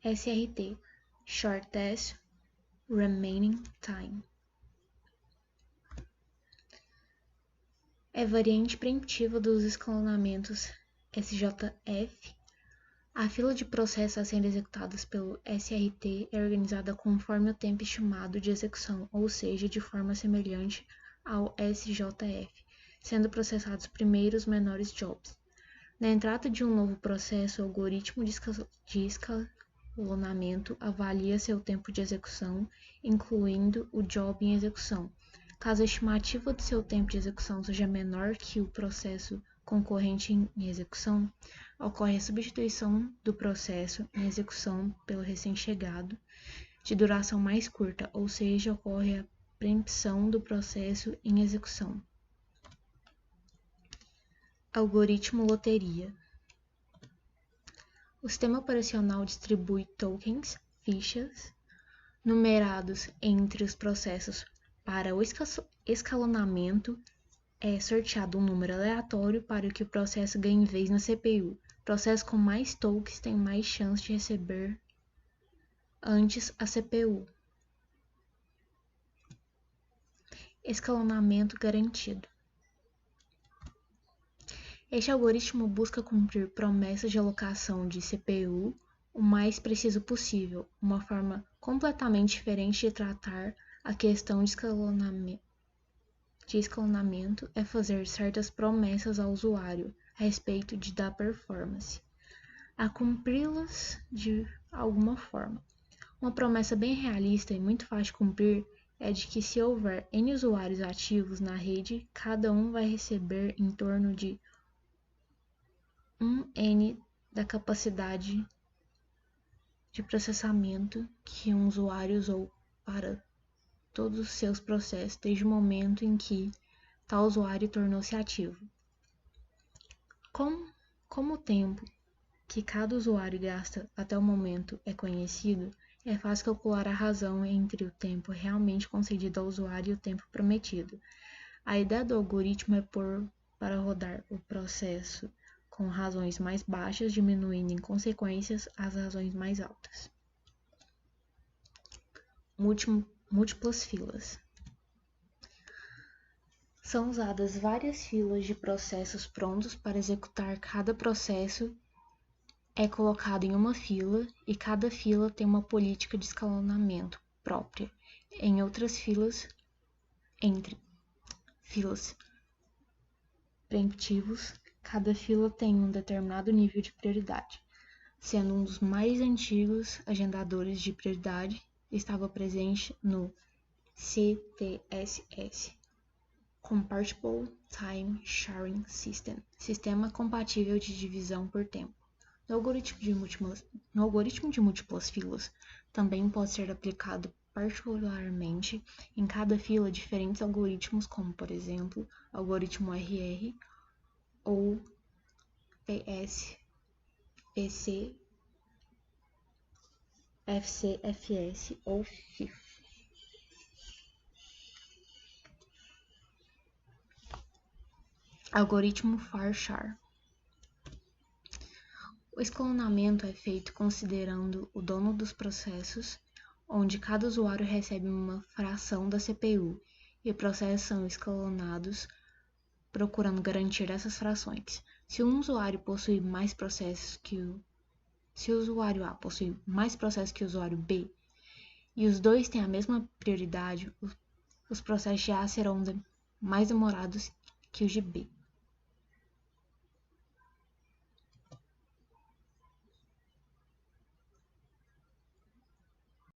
SRT, Shortest Remaining Time. É variante preemptiva dos escalonamentos SJF. A fila de processos a serem executados pelo SRT é organizada conforme o tempo estimado de execução, ou seja, de forma semelhante ao SJF, sendo processados primeiro os menores jobs. Na entrada de um novo processo, o algoritmo de escalonamento avalia seu tempo de execução, incluindo o job em execução. Caso a estimativa de seu tempo de execução seja menor que o processo concorrente em execução, ocorre a substituição do processo em execução pelo recém-chegado, de duração mais curta, ou seja, ocorre a preempção do processo em execução. Algoritmo loteria. O sistema operacional distribui tokens, fichas, numerados entre os processos. Para o escalonamento, é sorteado um número aleatório para que o processo ganhe vez na CPU. Processo com mais tokens tem mais chance de receber antes a CPU. Escalonamento garantido. Este algoritmo busca cumprir promessas de alocação de CPU o mais preciso possível, uma forma completamente diferente de tratar a questão de escalonamento é fazer certas promessas ao usuário a respeito da performance, a cumpri-las de alguma forma. Uma promessa bem realista e muito fácil de cumprir é de que se houver N usuários ativos na rede, cada um vai receber em torno de 1N da capacidade de processamento que um usuário usou para todos os seus processos desde o momento em que tal usuário tornou-se ativo. Como o tempo que cada usuário gasta até o momento é conhecido, é fácil calcular a razão entre o tempo realmente concedido ao usuário e o tempo prometido. A ideia do algoritmo é pôr para rodar o processo com razões mais baixas, diminuindo em consequência as razões mais altas. Múltiplas filas. São usadas várias filas de processos prontos para executar. Cada processo é colocado em uma fila e cada fila tem uma política de escalonamento própria. Entre filas preemptivos, cada fila tem um determinado nível de prioridade, sendo um dos mais antigos agendadores de prioridade estava presente no CTSS, Compartible Time Sharing System, sistema compatível de divisão por tempo. No algoritmo de múltiplas filas, também pode ser aplicado particularmente em cada fila diferentes algoritmos, como, por exemplo, algoritmo RR ou PSPC, FCFS ou FIF. Algoritmo FAR-Char. O escalonamento é feito considerando o dono dos processos, onde cada usuário recebe uma fração da CPU, e processos são escalonados procurando garantir essas frações. Se um usuário possui mais processos se o usuário A possui mais processos que o usuário B, e os dois têm a mesma prioridade, os processos de A serão mais demorados que os de B.